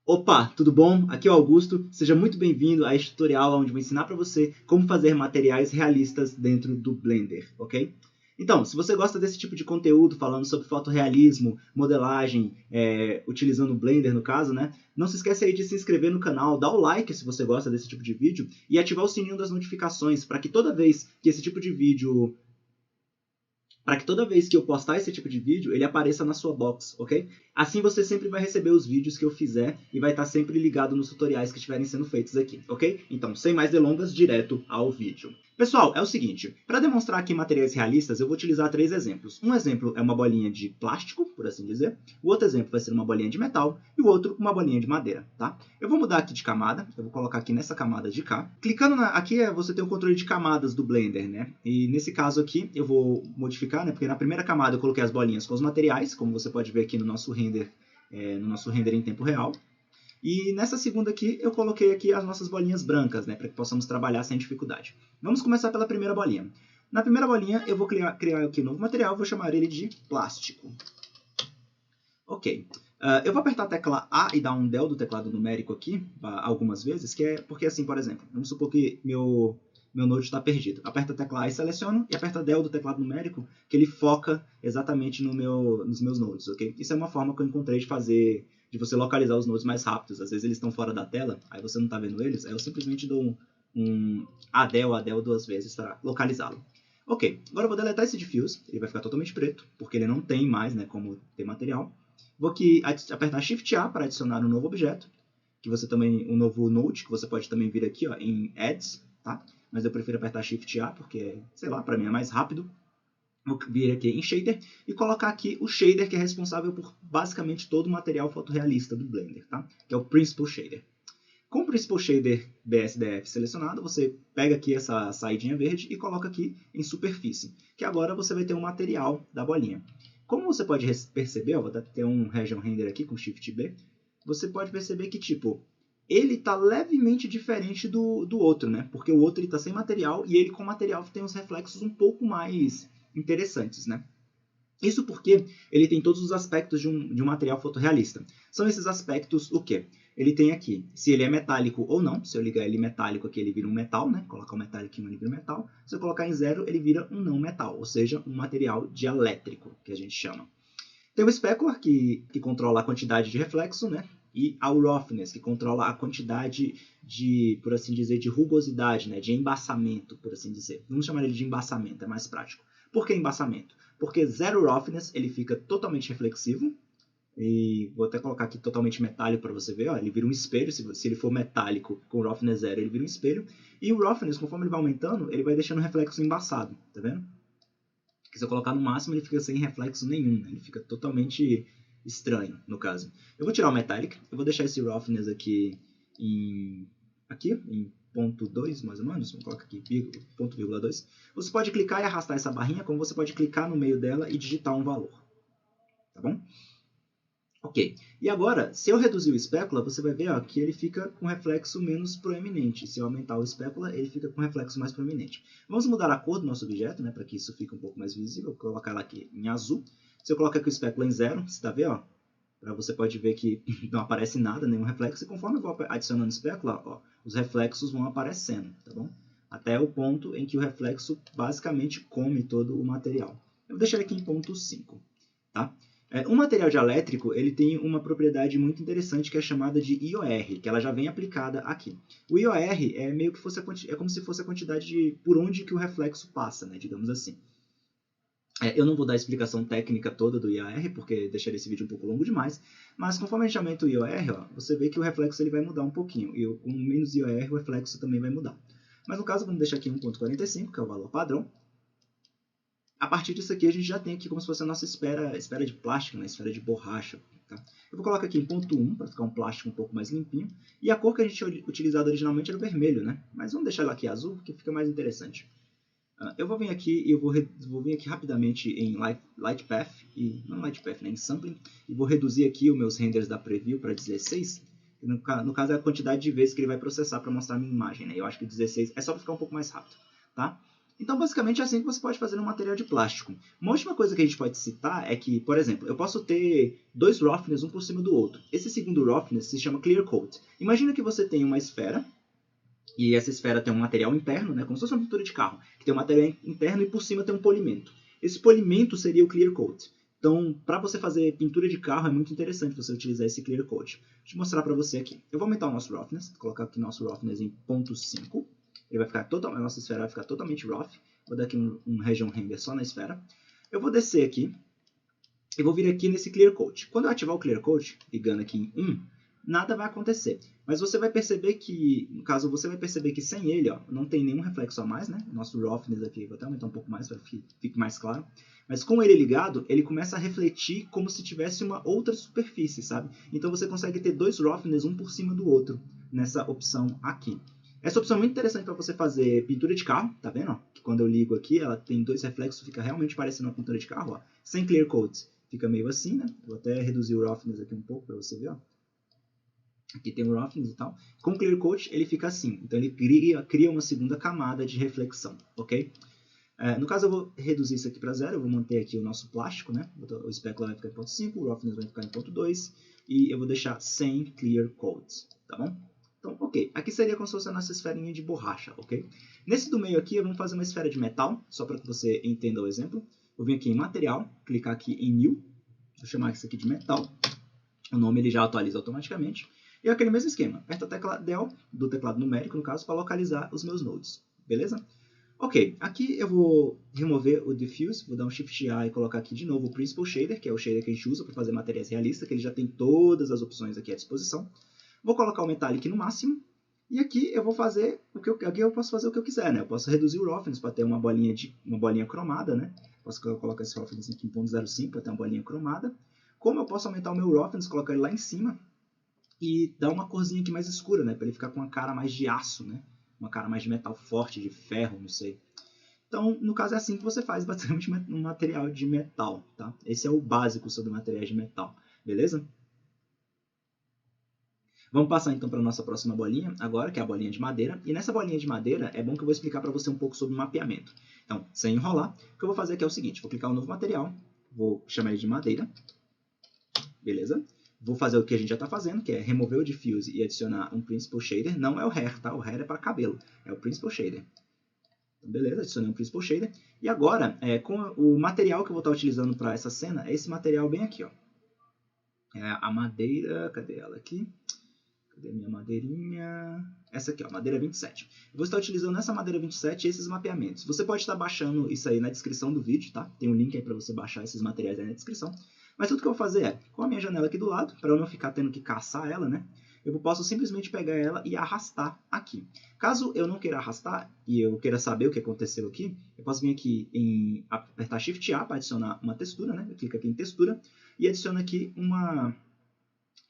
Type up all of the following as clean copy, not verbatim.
Opa, tudo bom? Aqui é o Augusto. Seja muito bem-vindo a este tutorial onde eu vou ensinar para você como fazer materiais realistas dentro do Blender, ok? Então, se você gosta desse tipo de conteúdo falando sobre fotorrealismo, modelagem, utilizando o Blender no caso, né? Não se esqueça aí de se inscrever no canal, dar o like se você gosta desse tipo de vídeo e ativar o sininho das notificações para que toda vez que esse tipo de vídeo para que toda vez que eu postar esse tipo de vídeo, ele apareça na sua box, ok? Assim você sempre vai receber os vídeos que eu fizer e vai estar sempre ligado nos tutoriais que estiverem sendo feitos aqui, ok? Então, sem mais delongas, direto ao vídeo. Pessoal, é o seguinte, para demonstrar aqui materiais realistas, eu vou utilizar três exemplos. Um exemplo é uma bolinha de plástico, por assim dizer. O outro exemplo vai ser uma bolinha de metal e o outro uma bolinha de madeira, tá? Eu vou mudar aqui de camada, eu vou colocar aqui nessa camada de cá. Clicando aqui, você tem o controle de camadas do Blender, né? E nesse caso aqui, eu vou modificar, né? Porque na primeira camada eu coloquei as bolinhas com os materiais, como você pode ver aqui no nosso render em tempo real. E nessa segunda aqui, eu coloquei aqui as nossas bolinhas brancas, né, para que possamos trabalhar sem dificuldade. Vamos começar pela primeira bolinha. Na primeira bolinha, eu vou criar aqui um novo material, vou chamar ele de plástico. Ok. Eu vou apertar a tecla A e dar um del do teclado numérico aqui, algumas vezes, que é porque assim, por exemplo, vamos supor que meu Node está perdido. Aperta a tecla A e seleciono, e aperta del do teclado numérico, que ele foca exatamente nos meus nodes, ok? Isso é uma forma que eu encontrei de você localizar os nodes mais rápidos. Às vezes eles estão fora da tela, aí você não está vendo eles, aí eu simplesmente dou um ADEL duas vezes para localizá-lo. Ok, agora eu vou deletar esse diffuse, ele vai ficar totalmente preto, porque ele não tem mais, né, como ter material. Vou aqui apertar Shift A para adicionar um novo objeto, um novo node, que você pode também vir aqui ó, em Adds, tá? Mas eu prefiro apertar Shift A porque, sei lá, para mim é mais rápido. Vou vir aqui em Shader e colocar aqui o shader que é responsável por basicamente todo o material fotorrealista do Blender, tá? Que é o Principal Shader. Com o Principal Shader BSDF selecionado, você pega aqui essa saidinha verde e coloca aqui em superfície, que agora você vai ter um material da bolinha. Como você pode perceber, vou ter um Region Render aqui com Shift B, você pode perceber que tipo, ele está levemente diferente do outro, né? Porque o outro está sem material e ele com material tem uns reflexos um pouco mais interessantes, né? Isso porque ele tem todos os aspectos de um material fotorrealista. São esses aspectos o quê? Ele tem aqui, se ele é metálico ou não. Se eu ligar ele metálico aqui, ele vira um metal, né? Colocar o metálico em 1, ele vira um metal. Se eu colocar em 0, ele vira um não metal, ou seja, um material dielétrico, que a gente chama. Tem o specular, que controla a quantidade de reflexo, né? E a roughness, que controla a quantidade de, por assim dizer, de rugosidade, né? De embaçamento, por assim dizer. Vamos chamar ele de embaçamento, é mais prático. Por que embaçamento? Porque zero roughness, ele fica totalmente reflexivo. E vou até colocar aqui totalmente metálico para você ver. Ó, ele vira um espelho. Se ele for metálico com roughness 0, ele vira um espelho. E o roughness, conforme ele vai aumentando, ele vai deixando o reflexo embaçado. Tá vendo? Que se eu colocar no máximo, ele fica sem reflexo nenhum. Né? Ele fica totalmente estranho, no caso. Eu vou tirar o metallic. Eu vou deixar esse roughness aqui em 0,2, mais ou menos. Vamos colocar aqui, 0,2. Você pode clicar e arrastar essa barrinha, como você pode clicar no meio dela e digitar um valor. Tá bom? Ok. E agora, se eu reduzir o specular, você vai ver ó, que ele fica com reflexo menos proeminente. Se eu aumentar o specular, ele fica com reflexo mais proeminente. Vamos mudar a cor do nosso objeto, né, para que isso fique um pouco mais visível. Vou colocar ela aqui em azul. Se eu colocar aqui o specular em 0, você está vendo? Você pode ver que não aparece nada, nenhum reflexo. E conforme eu vou adicionando specular, ó, os reflexos vão aparecendo, tá bom? Até o ponto em que o reflexo basicamente come todo o material. Eu vou deixar ele aqui em ponto 5, tá? Um material dielétrico ele tem uma propriedade muito interessante que é chamada de IOR, que ela já vem aplicada aqui. O IOR é meio que é como se fosse a quantidade por onde que o reflexo passa, né, digamos assim. Eu não vou dar a explicação técnica toda do IOR, porque deixaria esse vídeo um pouco longo demais, mas conforme a gente aumenta o IOR, ó, você vê que o reflexo ele vai mudar um pouquinho, e com menos IOR o reflexo também vai mudar. Mas no caso, vamos deixar aqui 1.45, que é o valor padrão. A partir disso aqui, a gente já tem aqui como se fosse a nossa esfera de plástico, né? Esfera de borracha. Tá? Eu vou colocar aqui em ponto 1, para ficar um plástico um pouco mais limpinho. E a cor que a gente tinha utilizado originalmente era o vermelho, né? Mas vamos deixar ela aqui azul, porque fica mais interessante. Eu vou vir aqui e eu vou vir aqui rapidamente em Light Path, não Light Path, né? Em Sampling, e vou reduzir aqui os meus renders da Preview para 16. No caso, é a quantidade de vezes que ele vai processar para mostrar a minha imagem, né? Eu acho que 16 é só para ficar um pouco mais rápido, tá? Então, basicamente, é assim que você pode fazer um material de plástico. Uma última coisa que a gente pode citar é que, por exemplo, eu posso ter dois roughness um por cima do outro. Esse segundo roughness se chama clear coat. Imagina que você tem uma esfera, e essa esfera tem um material interno, né, como se fosse uma pintura de carro, que tem um material interno e por cima tem um polimento. Esse polimento seria o clear coat. Então, para você fazer pintura de carro, é muito interessante você utilizar esse clear coat. Deixa eu mostrar para você aqui. Eu vou aumentar o nosso roughness, vou colocar aqui nosso roughness em 0.5. Ele vai ficar a nossa esfera vai ficar totalmente rough. Vou dar aqui um region render só na esfera. Eu vou descer aqui e vou vir aqui nesse clear coat. Quando eu ativar o clear coat, ligando aqui em 1, nada vai acontecer. Mas você vai perceber que, no caso, você vai perceber que sem ele, ó, não tem nenhum reflexo a mais, né? O nosso roughness aqui, vou até aumentar um pouco mais para que fique mais claro. Mas com ele ligado, ele começa a refletir como se tivesse uma outra superfície, sabe? Então você consegue ter dois roughness um por cima do outro nessa opção aqui. Essa opção é muito interessante para você fazer pintura de carro, tá vendo? Ó? Que quando eu ligo aqui, ela tem dois reflexos, fica realmente parecendo uma pintura de carro. Ó. Sem clear coat, fica meio assim, né? Vou até reduzir o roughness aqui um pouco para você ver, ó. Aqui tem o roughness e tal. Com clear coat ele fica assim. Então ele cria uma segunda camada de reflexão, ok? No caso eu vou reduzir isso aqui para 0. Eu vou manter aqui o nosso plástico, né? O specular vai ficar em 0.5, o roughness vai ficar em 0.2. E eu vou deixar sem clear coat, tá bom? Então, ok. Aqui seria como se fosse a nossa esferinha de borracha, ok? Nesse do meio aqui, vamos fazer uma esfera de metal, só para que você entenda o exemplo. Vou vir aqui em material, clicar aqui em new. Vou chamar isso aqui de metal. O nome ele já atualiza automaticamente. E aquele mesmo esquema. Aperto a tecla Del, do teclado numérico, no caso, para localizar os meus nodes. Beleza? Ok, aqui eu vou remover o Diffuse, vou dar um Shift A e colocar aqui de novo o Principal Shader, que é o shader que a gente usa para fazer materiais realistas, que ele já tem todas as opções aqui à disposição. Vou colocar o Metallic no máximo, e aqui eu vou fazer aqui eu posso fazer o que eu quiser, né? Eu posso reduzir o roughness para ter uma bolinha cromada, né? Posso colocar esse roughness aqui em 0.05 para ter uma bolinha cromada. Como eu posso aumentar o meu roughness, colocar ele lá em cima e dar uma corzinha aqui mais escura, né? Para ele ficar com uma cara mais de aço, né? Uma cara mais de metal forte, de ferro, não sei. Então, no caso é assim que você faz basicamente um material de metal, tá? Esse é o básico sobre materiais de metal, beleza? Vamos passar então para a nossa próxima bolinha agora, que é a bolinha de madeira. E nessa bolinha de madeira é bom que eu vou explicar para você um pouco sobre mapeamento. Então, sem enrolar, o que eu vou fazer aqui é o seguinte, vou clicar em um novo material, vou chamar ele de madeira, beleza? Vou fazer o que a gente já está fazendo, que é remover o Diffuse e adicionar um Principal Shader. Não é o Hair, tá? O Hair é para cabelo, é o Principal Shader. Então, beleza, adicionei um Principal Shader. E agora, com o material que eu vou estar utilizando para essa cena, é esse material bem aqui, ó. É a madeira, cadê ela aqui? Cadê minha madeirinha? Essa aqui, ó, madeira 27. Eu vou estar utilizando essa madeira 27 e esses mapeamentos. Você pode estar baixando isso aí na descrição do vídeo, tá? Tem um link aí para você baixar esses materiais aí na descrição. Mas tudo que eu vou fazer é, com a minha janela aqui do lado, para eu não ficar tendo que caçar ela, né? Eu posso simplesmente pegar ela e arrastar aqui. Caso eu não queira arrastar e eu queira saber o que aconteceu aqui, eu posso vir aqui em apertar Shift A para adicionar uma textura, né? Eu clico aqui em textura e adiciono aqui uma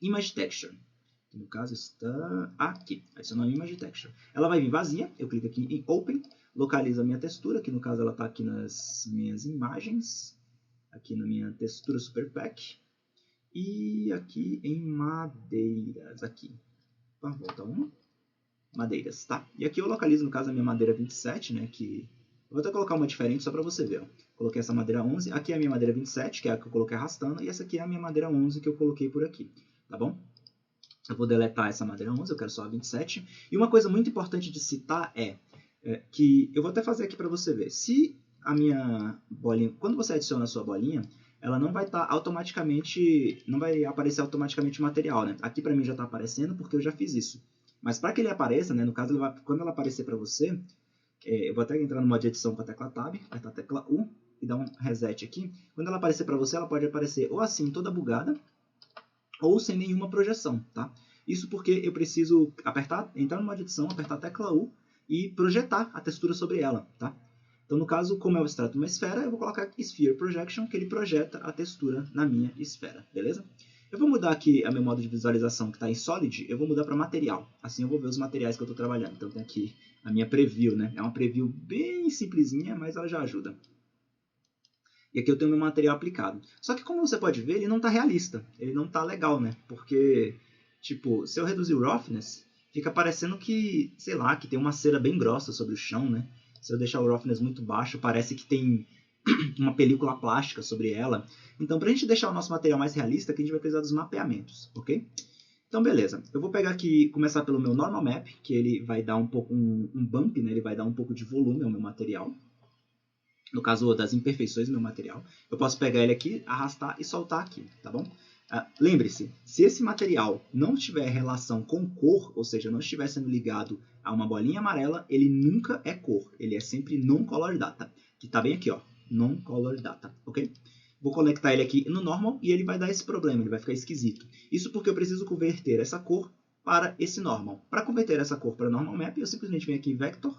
Image Texture. No caso está aqui, adicionar uma Image Texture. Ela vai vir vazia, eu clico aqui em Open, localizo a minha textura, que no caso ela está aqui nas minhas imagens, aqui na minha textura Super Pack, e aqui em madeiras, aqui. Volta uma, madeiras, tá? E aqui eu localizo no caso a minha madeira 27, né, que... Eu vou até colocar uma diferente só para você ver, ó. Coloquei essa madeira 11, aqui é a minha madeira 27, que é a que eu coloquei arrastando, e essa aqui é a minha madeira 11 que eu coloquei por aqui, tá bom? Eu vou deletar essa madeira 11, eu quero só a 27. E uma coisa muito importante de citar é que eu vou até fazer aqui para você ver. Se a minha bolinha, quando você adiciona a sua bolinha, ela não vai estar automaticamente, não vai aparecer automaticamente o material, né? Aqui para mim já está aparecendo porque eu já fiz isso. Mas para que ele apareça, né, no caso, quando ela aparecer para você, eu vou até entrar no modo de edição com a tecla Tab, apertar a tecla U e dar um reset aqui. Quando ela aparecer para você, ela pode aparecer ou assim, toda bugada, ou sem nenhuma projeção, tá? Isso porque eu preciso entrar no modo de edição, apertar a tecla U e projetar a textura sobre ela, tá? Então, no caso, como eu extrato uma esfera, eu vou colocar aqui Sphere Projection, que ele projeta a textura na minha esfera, beleza? Eu vou mudar aqui a meu modo de visualização, que está em Solid, eu vou mudar para material. Assim eu vou ver os materiais que eu estou trabalhando. Então, tem aqui a minha preview, né? É uma preview bem simplesinha, mas ela já ajuda. E aqui eu tenho meu material aplicado. Só que como você pode ver, ele não está realista. Ele não está legal, né? Porque, tipo, se eu reduzir o roughness, fica parecendo que, sei lá, que tem uma cera bem grossa sobre o chão, né? Se eu deixar o roughness muito baixo, parece que tem uma película plástica sobre ela. Então, para a gente deixar o nosso material mais realista, aqui a gente vai precisar dos mapeamentos, ok? Então, beleza. Eu vou pegar aqui, começar pelo meu normal map, que ele vai dar um pouco um bump, né? Ele vai dar um pouco de volume ao meu material. No caso das imperfeições do meu material. Eu posso pegar ele aqui, arrastar e soltar aqui, tá bom? Lembre-se, se esse material não tiver relação com cor, ou seja, não estiver sendo ligado a uma bolinha amarela, ele nunca é cor. Ele é sempre non-color data, que está bem aqui, ó, non-color data, ok? Vou conectar ele aqui no normal e ele vai dar esse problema, ele vai ficar esquisito. Isso porque eu preciso converter essa cor para esse normal. Para converter essa cor para normal map, eu simplesmente venho aqui em vector,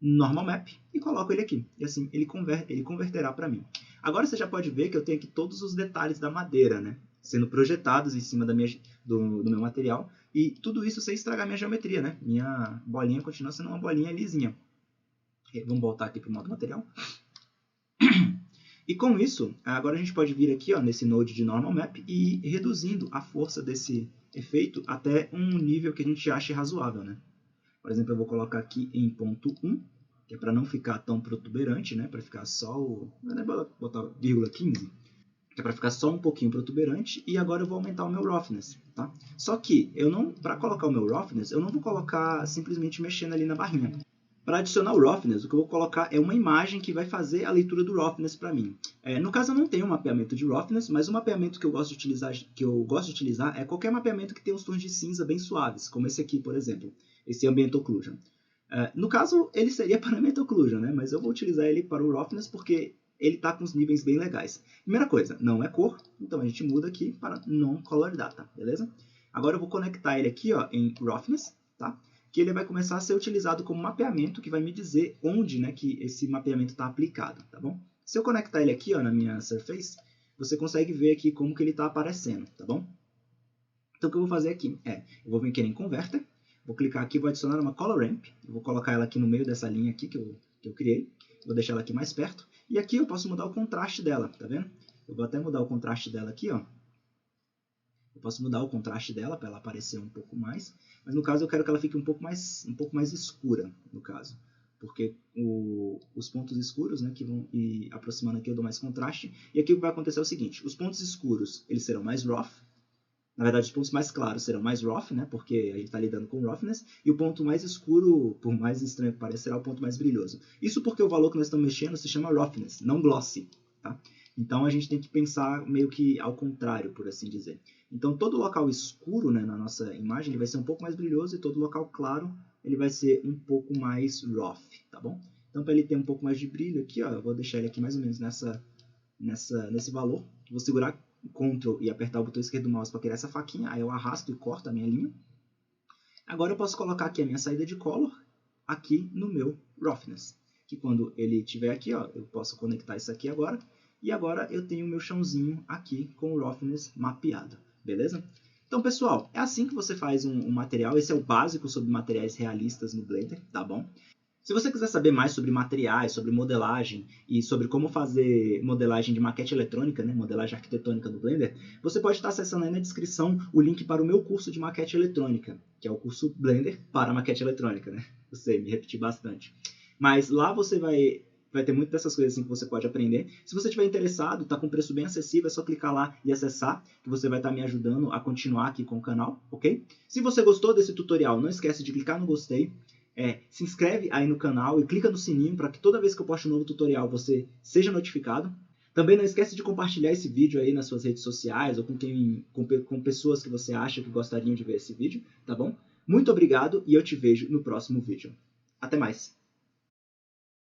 normal map e coloco ele aqui. E assim ele converterá para mim. Agora você já pode ver que eu tenho aqui todos os detalhes da madeira, né? Sendo projetados em cima do meu material. E tudo isso sem estragar minha geometria, né? Minha bolinha continua sendo uma bolinha lisinha. Vamos voltar aqui para o modo material. E com isso, agora a gente pode vir aqui ó, nesse node de normal map e ir reduzindo a força desse efeito até um nível que a gente ache razoável, né? Por exemplo, eu vou colocar aqui em ponto 1, que é para não ficar tão protuberante, né? Para ficar só o... Vou botar vírgula 15, que é para ficar só um pouquinho protuberante. E agora eu vou aumentar o meu roughness, tá? Só que, para colocar o meu roughness, eu não vou colocar simplesmente mexendo ali na barrinha. Para adicionar o roughness, o que eu vou colocar é uma imagem que vai fazer a leitura do roughness para mim. No caso, eu não tenho um mapeamento de roughness, mas o mapeamento que eu gosto de utilizar é qualquer mapeamento que tenha uns tons de cinza bem suaves, como esse aqui, por exemplo, esse Ambient Occlusion. No caso, ele seria para Ambient Occlusion, né? Mas eu vou utilizar ele para o roughness porque ele está com os níveis bem legais. Primeira coisa, não é cor, então a gente muda aqui para non-color data, beleza? Agora eu vou conectar ele aqui ó, em roughness, tá? Que ele vai começar a ser utilizado como mapeamento, que vai me dizer onde né, que esse mapeamento está aplicado, tá bom? Se eu conectar ele aqui ó, na minha surface, você consegue ver aqui como que ele está aparecendo, tá bom? Então o que eu vou fazer aqui eu vou vir aqui em Converter, vou clicar aqui, vou adicionar uma Color Ramp, eu vou colocar ela aqui no meio dessa linha aqui que eu criei, vou deixar ela aqui mais perto, e aqui eu posso mudar o contraste dela, tá vendo? Eu vou até mudar o contraste dela aqui, ó. Eu posso mudar o contraste dela para ela aparecer um pouco mais, mas no caso eu quero que ela fique um pouco mais escura, no caso. Porque os pontos escuros, né, que vão ir aproximando aqui, eu dou mais contraste. E aqui o que vai acontecer é o seguinte, os pontos escuros, eles serão mais rough. Na verdade, os pontos mais claros serão mais rough, né, porque a gente está lidando com roughness. E o ponto mais escuro, por mais estranho que pareça, será o ponto mais brilhoso. Isso porque o valor que nós estamos mexendo se chama roughness, não glossy, tá? Então a gente tem que pensar meio que ao contrário, por assim dizer. Então todo local escuro né, na nossa imagem ele vai ser um pouco mais brilhoso e todo local claro ele vai ser um pouco mais rough, tá bom? Então para ele ter um pouco mais de brilho aqui, ó, eu vou deixar ele aqui mais ou menos nesse valor. Vou segurar Ctrl e apertar o botão esquerdo do mouse para criar essa faquinha, aí eu arrasto e corto a minha linha. Agora eu posso colocar aqui a minha saída de color aqui no meu roughness, que quando ele estiver aqui, ó, eu posso conectar isso aqui agora. E agora eu tenho o meu chãozinho aqui com o roughness mapeado, beleza? Então, pessoal, é assim que você faz um material. Esse é o básico sobre materiais realistas no Blender, tá bom? Se você quiser saber mais sobre materiais, sobre modelagem e sobre como fazer modelagem de maquete eletrônica, né, modelagem arquitetônica no Blender, você pode estar acessando aí na descrição o link para o meu curso de maquete eletrônica, que é o curso Blender para maquete eletrônica, né? Eu sei, me repeti bastante. Mas lá você vai ter muito dessas coisas assim que você pode aprender. Se você estiver interessado, está com preço bem acessível, é só clicar lá e acessar, que você vai estar me ajudando a continuar aqui com o canal, ok? Se você gostou desse tutorial, não esquece de clicar no gostei, se inscreve aí no canal e clica no sininho para que toda vez que eu posto um novo tutorial você seja notificado. Também não esquece de compartilhar esse vídeo aí nas suas redes sociais ou com pessoas que você acha que gostariam de ver esse vídeo, tá bom? Muito obrigado e eu te vejo no próximo vídeo. Até mais!